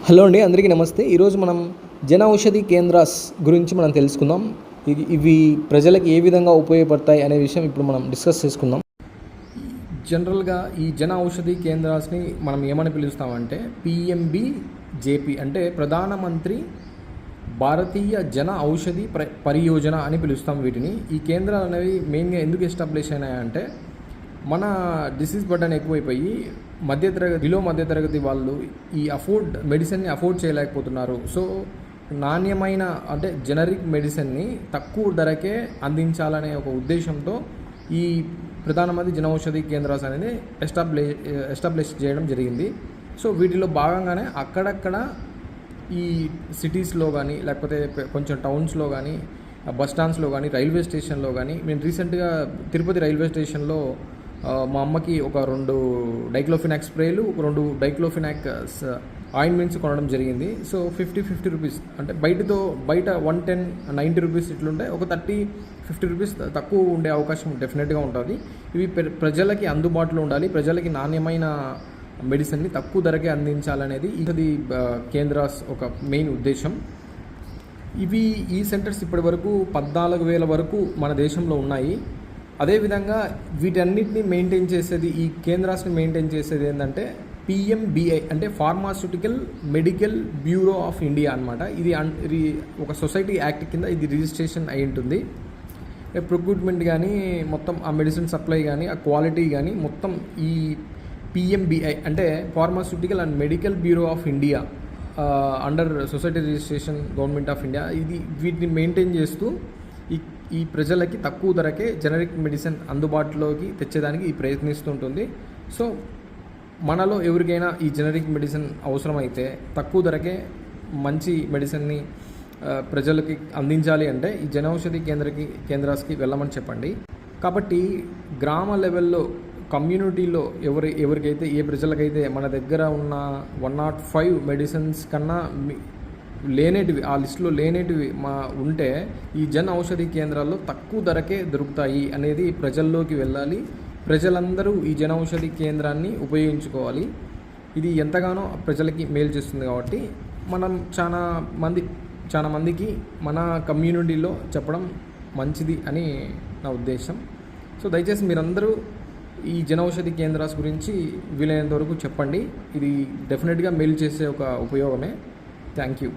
Hello అండి, అందరికీ నమస్తే. ఈరోజు మనం జన ఔషధి కేంద్రాస్ గురించి మనం తెలుసుకుందాం. ఇవి ప్రజలకు ఏ విధంగా ఉపయోగపడతాయి అనే విషయం ఇప్పుడు మనం డిస్కస్ చేసుకుందాం. జనరల్గా ఈ జన ఔషధి కేంద్రాస్ని మనం ఏమని పిలుస్తామంటే పిఎంబిజేపీ అంటే ప్రధానమంత్రి భారతీయ జన ఔషధి పరియోజన అని పిలుస్తాం వీటిని. ఈ కేంద్రాలు అనేవి మెయిన్గా ఎందుకు ఎస్టాబ్లిష్ అయినాయంటే మన డిసీజ్ బర్డన్ ఎక్కువైపోయి బిలో మధ్యతరగతి వాళ్ళు ఈ మెడిసిన్ని అఫోర్డ్ చేయలేకపోతున్నారు. సో నాణ్యమైన అంటే జనరిక్ మెడిసిన్ని తక్కువ ధరకే అందించాలనే ఒక ఉద్దేశంతో ఈ ప్రధానమంత్రి జన ఔషధి కేంద్రాస్ అనేది ఎస్టాబ్లిష్ చేయడం జరిగింది. సో వీటిలో భాగంగానే అక్కడక్కడ ఈ సిటీస్లో కానీ లేకపోతే కొంచెం టౌన్స్లో కానీ బస్ స్టాండ్స్లో కానీ రైల్వే స్టేషన్లో కానీ నేను రీసెంట్గా తిరుపతి రైల్వే స్టేషన్లో మా అమ్మకి ఒక 2 డైక్లోఫినాక్ స్ప్రేలు, 2 డైక్లోఫినాక్ ఆయింట్మెంట్స్ కొనడం జరిగింది. సో 50 రూపీస్ అంటే బయట 110-90 రూపీస్ ఇట్లుంటే ఒక 30-50 రూపీస్ తక్కువ ఉండే అవకాశం డెఫినెట్గా ఉంటుంది. ఇవి ప్రజలకి అందుబాటులో ఉండాలి, ప్రజలకి నాణ్యమైన మెడిసిన్ని తక్కువ ధరకే అందించాలనేది ఇది కేంద్రాస్ ఒక మెయిన్ ఉద్దేశం. ఈ సెంటర్స్ ఇప్పటి వరకు 14,000 వరకు మన దేశంలో ఉన్నాయి. అదేవిధంగా వీటన్నిటిని మెయింటైన్ చేసేది, ఈ కేంద్రాస్ని మెయింటైన్ చేసేది ఏంటంటే పిఎంబిఐ అంటే pharmaceutical medical bureau of India అనమాట. ఇది ఒక సొసైటీ యాక్ట్ కింద ఇది రిజిస్ట్రేషన్ అయి ఉంటుంది. ప్రొక్యూర్మెంట్ కానీ మొత్తం ఆ మెడిసిన్ సప్లై కానీ ఆ క్వాలిటీ కానీ మొత్తం ఈ పిఎంబిఐ అంటే pharmaceutical and medical bureau of India under society registration government of India వీటిని మెయింటైన్ చేస్తూ ఈ ప్రజలకి తక్కువ ధరకే జనరిక్ మెడిసిన్ అందుబాటులోకి తెచ్చేదానికి ప్రయత్నిస్తుంటుంది. సో మనలో ఎవరికైనా ఈ జనరిక్ మెడిసిన్ అవసరమైతే తక్కువ ధరకే మంచి మెడిసిన్ని ప్రజలకి అందించాలి అంటే ఈ జన ఔషధి కేంద్రాస్కి వెళ్ళమని చెప్పండి. కాబట్టి గ్రామ లెవెల్లో కమ్యూనిటీలో ఎవరికైతే ఏ ప్రజలకైతే మన దగ్గర ఉన్న 105 మెడిసిన్స్ కన్నా లేనేటివి ఆ లిస్టులో లేనేటివి ఉంటే ఈ జన ఔషధి కేంద్రాల్లో తక్కువ ధరకే దొరుకుతాయి అనేది ప్రజల్లోకి వెళ్ళాలి. ప్రజలందరూ ఈ జన ఔషధి కేంద్రాన్ని ఉపయోగించుకోవాలి. ఇది ఎంతగానో ప్రజలకి మేలు చేస్తుంది. కాబట్టి మనం చాలా మందికి మన కమ్యూనిటీలో చెప్పడం మంచిది అని నా ఉద్దేశం. సో దయచేసి మీరందరూ ఈ జన ఔషధి కేంద్రాస్ గురించి వీలైనంత వరకు చెప్పండి. ఇది డెఫినెట్గా మేలు చేసే ఒక ఉపయోగమే. Thank you.